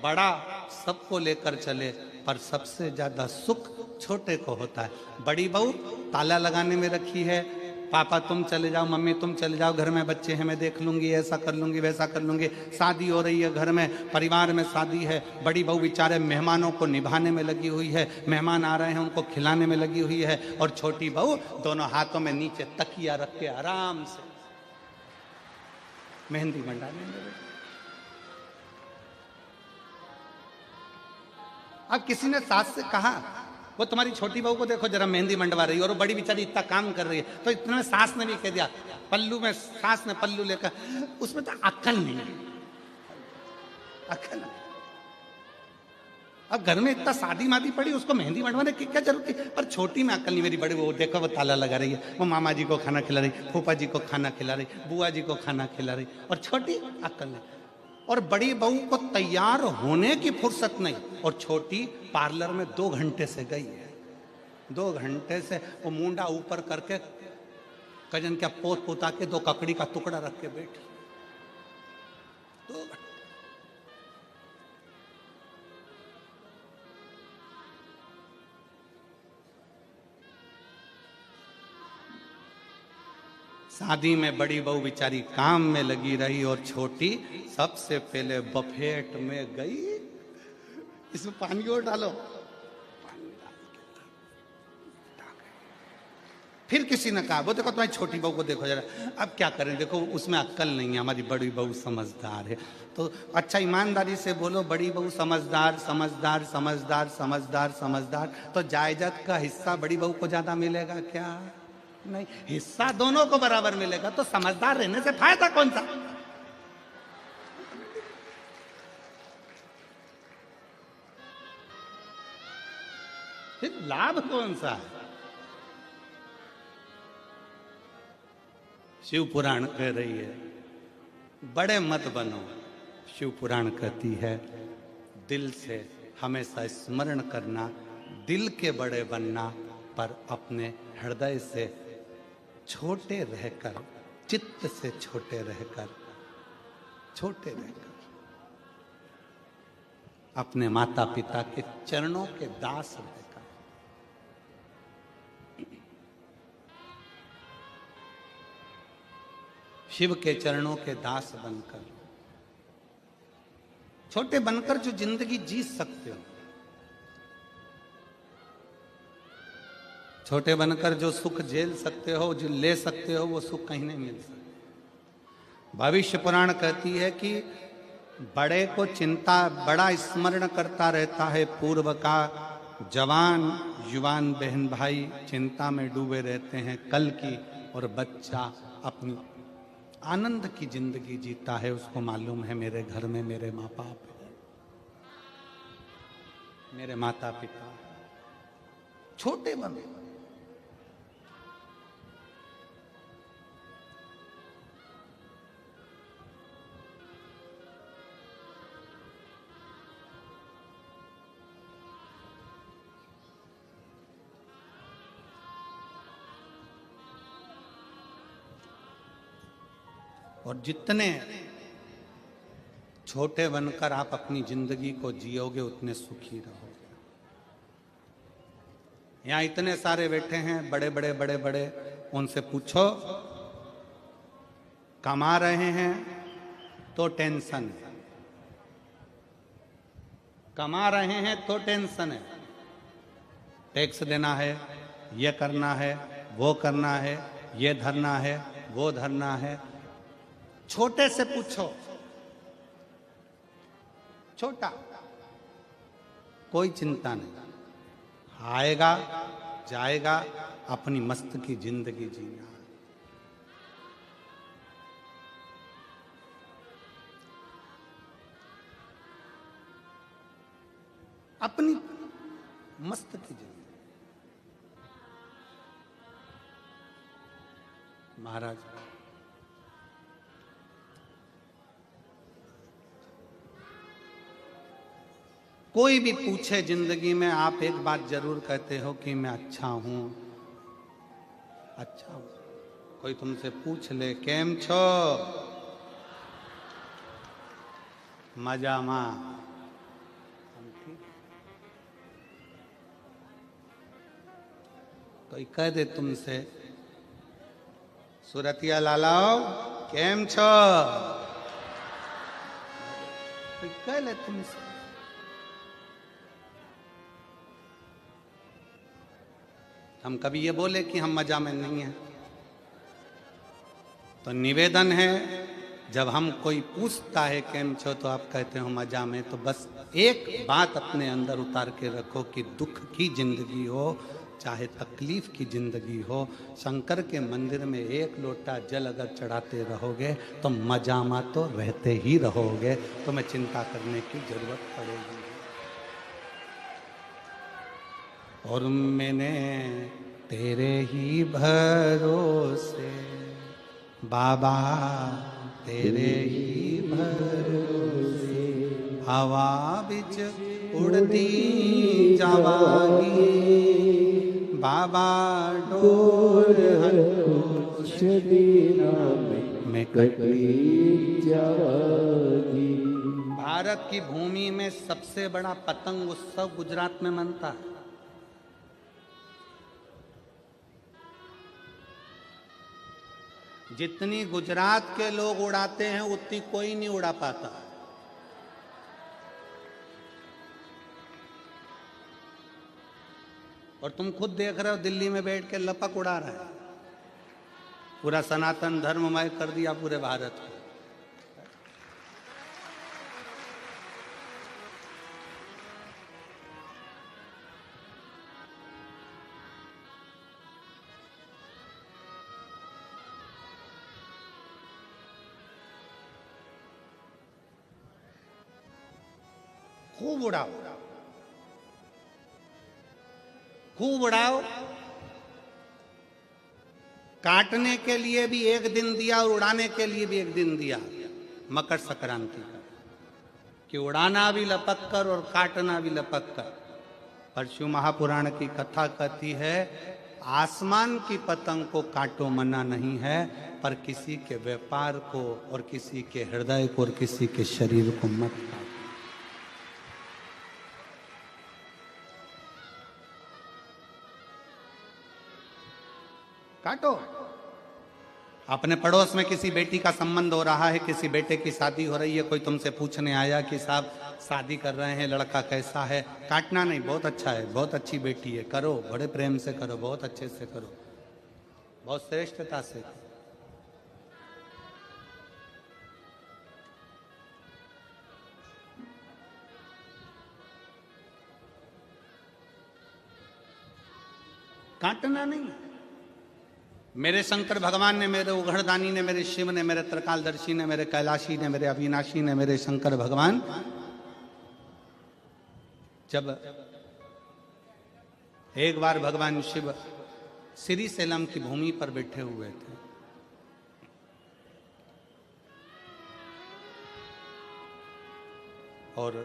बड़ा सबको लेकर चले, पर सबसे ज्यादा सुख छोटे को होता है। बड़ी बहू ताला लगाने में रखी है, पापा तुम चले जाओ, मम्मी तुम चले जाओ, घर में बच्चे हैं, मैं देख लूंगी, ऐसा कर लूंगी, वैसा कर लूंगी। शादी हो रही है, घर में परिवार में शादी है, बड़ी बहू बेचारे मेहमानों को निभाने में लगी हुई है, मेहमान आ रहे हैं उनको खिलाने में लगी हुई है, और छोटी बहू दोनों हाथों में नीचे तकिया रख के आराम से मेहंदी मंडाने में लगी। अब किसी ने सास से कहा, वो तुम्हारी छोटी बहू को देखो जरा मेहंदी मंडवा रही है, और वो बड़ी बेचारी इतना काम कर रही है, तो इतने में सास ने भी कह दिया, पल्लू में सास ने पल्लू लेकर, उसमें तो अक्ल नहीं है, अक्ल। अब घर में इतना शादी मादी पड़ी, उसको मेहंदी मंडवाने की क्या जरूरत थी? पर छोटी में अक्ल नहीं। मेरी बड़ी वो देखो वो ताला लगा रही है, वो मामा जी को खाना खिला रही, फूफा जी को खाना खिला रही, बुआ जी को खाना खिला रही, और छोटी अक्ल नहीं। और बड़ी बहू को तैयार होने की फुर्सत नहीं, और छोटी पार्लर में 2 घंटे से गई है, 2 घंटे से वो मुंडा ऊपर करके कजन क्या पोत पोता के 2 ककड़ी का टुकड़ा रख के बैठी, 2 घंटे। शादी में बड़ी बहू बेचारी काम में लगी रही, और छोटी सबसे पहले बफेट में गई। इसमें पानी और डालो, फिर किसी ने कहा, वो देखो तुम्हारी छोटी बहू को देखो जरा। अब क्या करें, देखो उसमें अक्ल नहीं है, हमारी बड़ी बहू समझदार है। तो अच्छा ईमानदारी से बोलो, बड़ी बहू समझदार समझदार समझदार समझदार समझदार, तो जायदाद का हिस्सा बड़ी बहू को ज्यादा मिलेगा क्या? नहीं, हिस्सा दोनों को बराबर मिलेगा। तो समझदार रहने से फायदा कौन सा? फिर लाभ कौन सा है? शिव पुराण कह रही है, बड़े मत बनो। शिव पुराण कहती है, दिल से हमेशा स्मरण करना, दिल के बड़े बनना, पर अपने हृदय से छोटे रहकर, चित्त से छोटे रहकर, छोटे रहकर अपने माता पिता के चरणों के दास रहकर, शिव के चरणों के दास बनकर, छोटे बनकर जो जिंदगी जी सकते हो, छोटे बनकर जो सुख झेल सकते हो, जो ले सकते हो, वो सुख कहीं नहीं मिल सकता। भविष्य पुराण कहती है कि बड़े को चिंता, बड़ा स्मरण करता रहता है पूर्व का। जवान युवान बहन भाई चिंता में डूबे रहते हैं कल की, और बच्चा अपनी आनंद की जिंदगी जीता है। उसको मालूम है मेरे घर में मेरे माँ बाप है, मेरे माता पिता। छोटे बने और जितने छोटे बनकर आप अपनी जिंदगी को जियोगे उतने सुखी रहोगे। यहां इतने सारे बैठे हैं बड़े बड़े बड़े बड़े, उनसे पूछो कमा रहे हैं तो टेंशन है, कमा रहे हैं तो टेंशन है, टैक्स देना है, ये करना है, वो करना है, ये धरना है, वो धरना है। छोटे से पूछो, छोटा, कोई चिंता नहीं, आएगा जाएगा, अपनी मस्त की जिंदगी जीना। अपनी मस्त की जिंदगी। महाराज कोई भी पूछे जिंदगी में, आप एक बात जरूर कहते हो कि मैं अच्छा हूं, अच्छा हूं। कोई तुमसे पूछ ले केम छो, मजा मां, कोई कह दे तुमसे सुरतिया लालाओ केम छो, कोई कह ले तुमसे। हम कभी ये बोले कि हम मजा में नहीं हैं? तो निवेदन है, जब हम कोई पूछता है केम छो तो आप कहते हो मजा में, तो बस एक बात अपने अंदर उतार के रखो कि दुख की जिंदगी हो चाहे तकलीफ की जिंदगी हो, शंकर के मंदिर में एक लोटा जल अगर चढ़ाते रहोगे तो मजामा तो रहते ही रहोगे, तुम्हें चिंता करने की जरूरत पड़ेगी। और मैंने तेरे ही भरोसे बाबा, तेरे ही भरोसे हवा बिच उड़ती जावागी, बाबा डोर हंस दीना में कटी जावागी। भारत की भूमि में सबसे बड़ा पतंग उत्सव गुजरात में मनता है। जितनी गुजरात के लोग उड़ाते हैं उतनी कोई नहीं उड़ा पाता। और तुम खुद देख रहे हो दिल्ली में बैठ के लपक उड़ा रहे हैं। पूरा सनातन धर्ममय कर दिया पूरे भारत को। खूब उड़ाओ, खूब उड़ाओ। काटने के लिए भी एक दिन दिया और उड़ाने के लिए भी एक दिन दिया, मकर संक्रांति का, कि उड़ाना भी लपक कर और काटना भी लपक कर। पर शिव महापुराण की कथा कहती है, आसमान की पतंग को काटो मना नहीं है, पर किसी के व्यापार को और किसी के हृदय को और किसी के शरीर को मत काटो। काटो। अपने पड़ोस में किसी बेटी का संबंध हो रहा है, किसी बेटे की शादी हो रही है, कोई तुमसे पूछने आया कि साहब शादी कर रहे हैं, लड़का कैसा है? काटना नहीं, बहुत अच्छा है, बहुत अच्छी बेटी है, करो, बड़े प्रेम से करो, बहुत अच्छे से करो, बहुत श्रेष्ठता से करो। काटना नहीं। मेरे शंकर भगवान ने, मेरे उघड़दानी ने, मेरे शिव ने, मेरे त्रिकालदर्शी ने, मेरे कैलाशी ने, मेरे अविनाशी ने, मेरे शंकर भगवान जब एक बार भगवान शिव श्री शैलम की भूमि पर बैठे हुए थे, और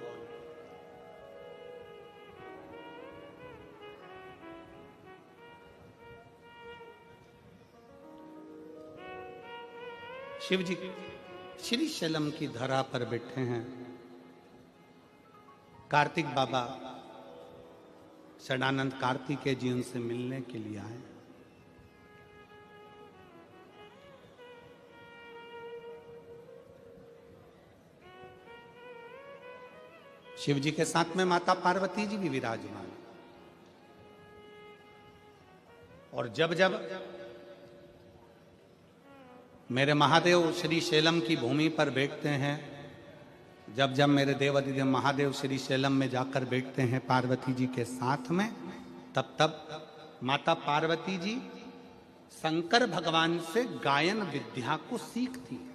शिव जी श्री शैलम की धरा पर बैठे हैं। कार्तिक बाबा षडानंद कार्तिकेय जी उनसे मिलने के लिए आए। शिव जी के साथ में माता पार्वती जी भी विराजमान। और जब जब मेरे महादेव श्री शैलम की भूमि पर बैठते हैं, जब जब मेरे देव अधिदेव महादेव श्री शैलम में जाकर बैठते हैं पार्वती जी के साथ में, तब तब माता पार्वती जी शंकर भगवान से गायन विद्या को सीखती है।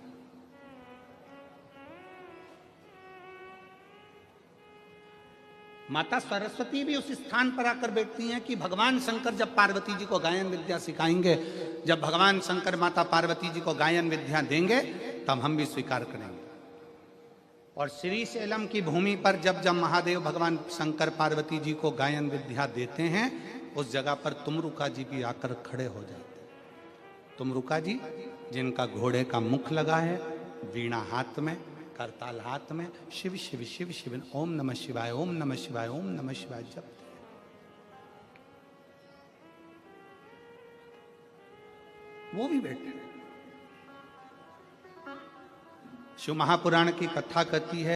माता सरस्वती भी उस स्थान पर आकर बैठती हैं कि भगवान शंकर जब पार्वती जी को गायन विद्या सिखाएंगे, जब भगवान शंकर माता पार्वती जी को गायन विद्या देंगे, तब हम भी स्वीकार करेंगे। और श्री शैलम की भूमि पर जब जब महादेव भगवान शंकर पार्वती जी को गायन विद्या देते हैं, उस जगह पर तुमरुका जी भी आकर खड़े हो जाते हैं। तुमरुका जी जिनका घोड़े का मुख लगा है, वीणा हाथ में, करताल हाथ में, शिव शिव शिव शिव, ओम नमः शिवाय, ओम नमः शिवाय, ओम नमः शिवाय जपते हैं। वो भी बैठे। शिव महापुराण की कथा कहती है